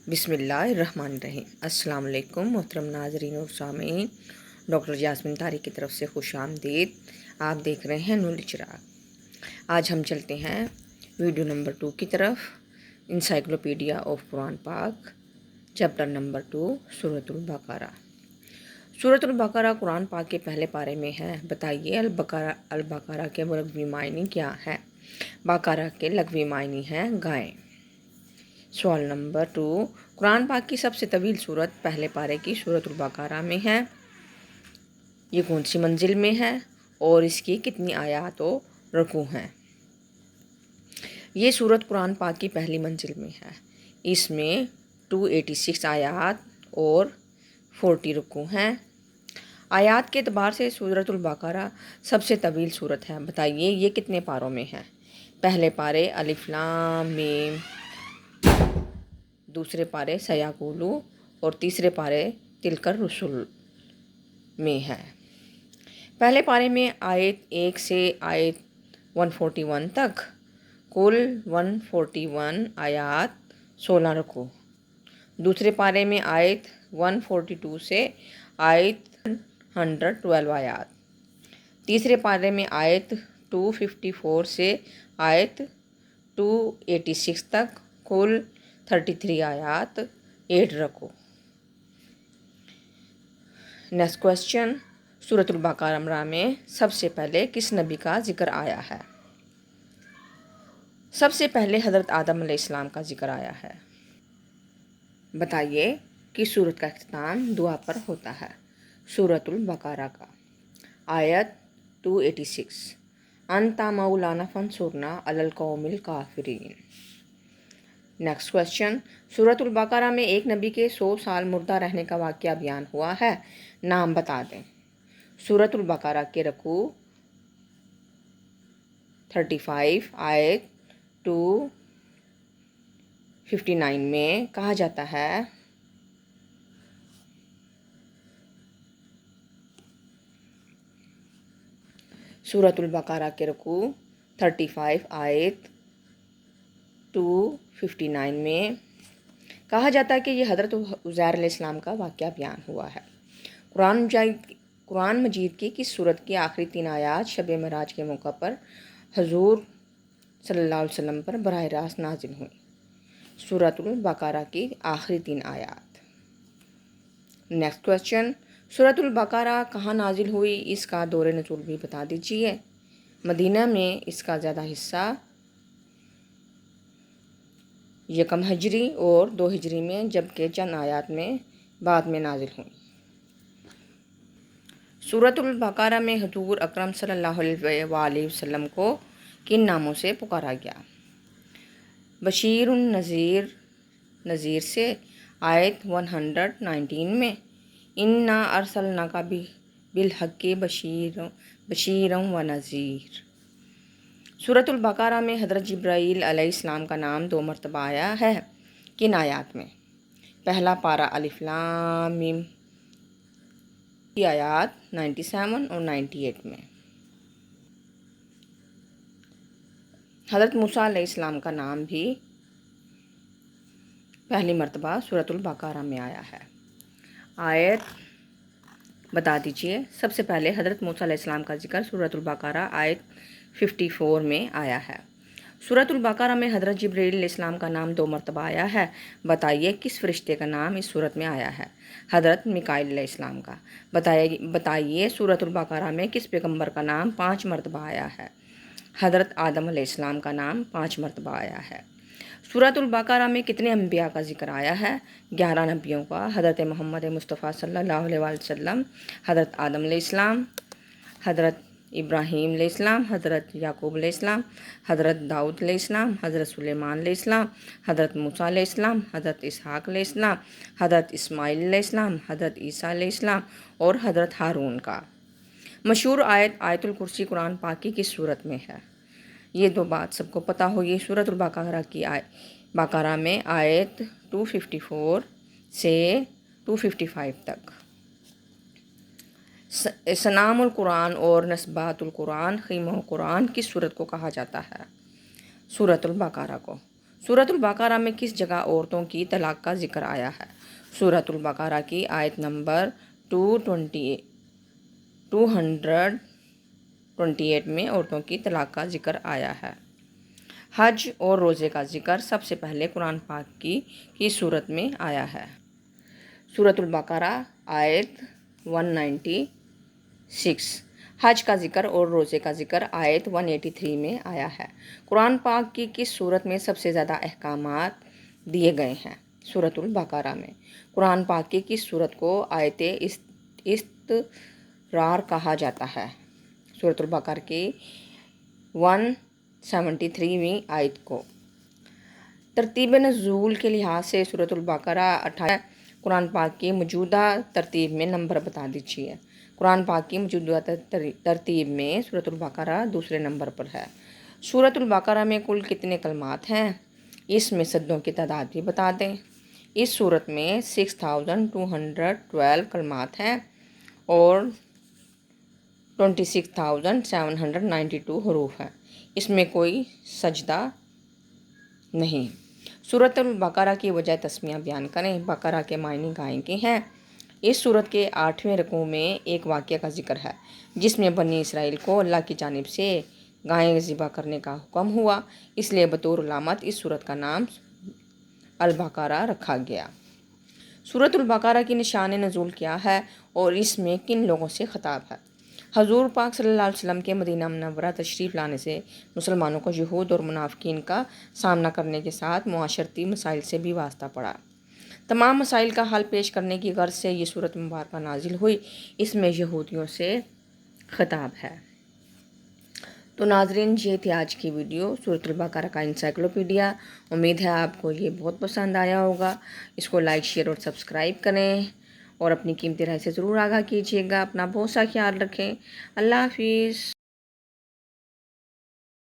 بسم اللہ الرحمن الرحیم۔ السلام علیکم محترم ناظرین و سامعین، ڈاکٹر جاسمین طارق کی طرف سے خوش آمدید۔ آپ دیکھ رہے ہیں نور چراغ۔ آج ہم چلتے ہیں ویڈیو نمبر 2 کی طرف، انسائکلوپیڈیا آف قرآن پاک، چیپٹر نمبر 2، سورۃ البقرہ۔ سورۃ البقرہ قرآن پاک کے پہلے پارے میں ہے۔ بتائیے البقرہ کے لغوی معنی کیا ہے؟ بقرہ کے لغوی معنی ہیں گائے۔ سوال نمبر 2، قرآن پاک کی سب سے طویل سورت پہلے پارے کی سورۃ البقرہ میں ہے؟ یہ کون سی منزل میں ہے اور اس کی کتنی آیات و رکوع ہیں؟ یہ سورت قرآن پاک کی پہلی منزل میں ہے۔ اس میں 286 آیات اور 40 رکوع ہیں۔ آیات کے اعتبار سے سورۃ البقرہ سب سے طویل سورت ہے۔ بتائیے یہ کتنے پاروں میں ہے؟ پہلے پارے الف لام میم، دوسرے پارے سیقولو اور تیسرے پارے تلک الرسل میں ہے۔ پہلے پارے میں آیت 1 سے آیت 141 تک کل 141 آیات 16 رکوع۔ دوسرے پارے میں آیت 142 سے آیت 112 آیات۔ تیسرے پارے میں آیت 254 سے آیت 286 تک کل 33 آیات 8 رکوع۔ نیکسٹ کویسچن، سورۃ البقرہ میں سب سے پہلے کس نبی کا ذکر آیا ہے؟ سب سے پہلے حضرت آدم علیہ السلام کا ذکر آیا ہے۔ بتائیے کس سورت کا اختتام دعا پر ہوتا ہے؟ سورۃ البقرہ کا۔ آیت 286، انت مولانا فانصرنا علی القوم الکافرین۔ نیکسٹ کویسچن، سورۃ البقرہ میں ایک نبی کے 100 سال مردہ رہنے کا واقعہ بیان ہوا ہے، نام بتا دیں۔ سورۃ البقرہ کے رکوع 35 آیت 259 میں کہا جاتا ہے سورۃ البقرہ کے رکوع 35 آیت 259 میں کہا جاتا ہے کہ یہ حضرت عزیر علیہ السلام کا واقعہ بیان ہوا ہے۔ قرآن مجید کی کس سورت کی آخری 3 آیات شب معراج کے موقع پر حضور صلی اللہ علیہ وسلم پر براہ راست نازل ہوئیں؟ سورۃ البقرہ کی آخری 3 آیات۔ نیکسٹ کویسچن، سورۃ البقرہ کہاں نازل ہوئی؟ اس کا دور نزول بھی بتا دیجیے۔ مدینہ میں اس کا زیادہ حصہ 1 ہجری اور 2 ہجری میں، جبکہ چند آیات میں بعد میں نازل ہوئیں۔ سورۃ البقرہ میں حضور اکرم صلی اللہ علیہ وآلہ وسلم کو کن ناموں سے پکارا گیا؟ بشیر النذیر، نذیر سے آیت 119 میں، انا ارسلناک بالحق بشیرا و نذیر۔ سورۃ البقرہ میں حضرت جبرائیل علیہ السلام کا نام 2 مرتبہ آیا ہے، کن آیات میں؟ پہلا پارہ الف لام میم کی آیات 97 اور 98 میں۔ حضرت موسیٰ علیہ السلام کا نام بھی پہلی مرتبہ سورۃ البقرہ میں آیا ہے۔ آیت بتا دیجیے۔ سب سے پہلے حضرت موسیٰ علیہ السلام کا ذکر سورۃ البقرہ آیت 54 میں آیا ہے۔ سورۃ البقرہ میں حضرت جبرائیل علیہ السلام کا نام 2 مرتبہ آیا ہے۔ بتائیے کس فرشتے کا نام اس سورت میں آیا ہے؟ حضرت میکائیل علیہ السلام کا۔ بتائیے سورۃ البقرہ میں کس پیغمبر کا نام 5 مرتبہ آیا ہے؟ حضرت آدم علیہ السلام کا نام 5 مرتبہ آیا ہے۔ سورۃ البقرہ میں کتنے انبیاء کا ذکر آیا ہے؟ 11 نبیوں کا، حضرت محمد مصطفیٰ صلی اللہ علیہ وآلہ وسلم، حضرت آدم علیہ السلام، حضرت ابراہیم علیہ السلام، حضرت یعقوب علیہ السلام، حضرت داؤد علیہ السلام، حضرت سلیمان علیہ السلام، حضرت موسیٰ علیہ السلام، حضرت اسحاق علیہ السلام، حضرت اسماعیل علیہ السلام، حضرت عیسیٰ علیہ السلام اور حضرت ہارون کا۔ مشہور آیت الکرسی قرآن پاک کی کس سورت میں ہے؟ یہ 2 بات سب کو پتہ ہوگی۔ سورۃ البقرہ کی بقرہ میں آیت 254 سے 255 تک۔ سنام القرآن اور نسبات القرآن، خیمہ قرآن کس سورت کو کہا جاتا ہے؟ سورۃ البقرہ کو۔ سورۃ البقرہ میں کس جگہ عورتوں کی طلاق کا ذکر آیا ہے؟ سورۃ البقرہ کی آیت نمبر 228 میں عورتوں کی طلاق کا ذکر آیا ہے۔ حج اور روزے کا ذکر سب سے پہلے قرآن پاک کی صورت میں آیا ہے۔ سورۃ البقرہ آیت 196۔ حج کا ذکر اور روزے کا ذکر آیت 183 میں آیا ہے۔ قرآن پاک کی کس صورت میں سب سے زیادہ احکامات دیے گئے ہیں؟ سورۃ البقرہ میں۔ قرآن پاک کی کس صورت کو آیت استقرار کہا جاتا ہے؟ سورۃ البقرہ کی 173ویں آیت کو۔ ترتیب نزول کے لحاظ سے سورۃ البقرہ 28 قرآن پاک کی موجودہ ترتیب میں نمبر بتا دیجیے۔ قرآن پاک کی موجودہ ترتیب میں سورۃ البقرہ دوسرے نمبر پر ہے۔ سورۃ البقرہ میں کل کتنے کلمات ہیں؟ اس میں سدوں کی تعداد بھی بتا دیں۔ اس سورت میں 6212 کلمات ہیں اور 26792 حروف ہیں۔ اس میں کوئی سجدہ نہیں۔ سورۃ البقرہ کی وجہ تسمیہ بیان کریں۔ بقرہ کے معنی گائے کے ہیں۔ اس سورت کے 8ویں رکوع میں ایک واقعہ کا ذکر ہے جس میں بنی اسرائیل کو اللہ کی جانب سے گائیں ذبح کرنے کا حکم ہوا، اس لیے بطور علامت اس سورت کا نام البقرہ رکھا گیا۔ سورۃ البقرہ کی نشان نزول کیا ہے اور اس میں کن لوگوں سے خطاب ہے؟ حضور پاک صلی اللہ علیہ وسلم کے مدینہ منورہ تشریف لانے سے مسلمانوں کو یہود اور منافقین کا سامنا کرنے کے ساتھ معاشرتی مسائل سے بھی واسطہ پڑا۔ تمام مسائل کا حل پیش کرنے کی غرض سے یہ سورت مبارکہ نازل ہوئی۔ اس میں یہودیوں سے خطاب ہے۔ تو ناظرین، یہ تھی آج کی ویڈیو سورۃ البقرہ کا انسائکلوپیڈیا۔ امید ہے آپ کو یہ بہت پسند آیا ہوگا۔ اس کو لائک، شیئر اور سبسکرائب کریں اور اپنی قیمتی رائے سے ضرور آگاہ کیجیے گا۔ اپنا بہت سا خیال رکھیں۔ اللہ حافظ۔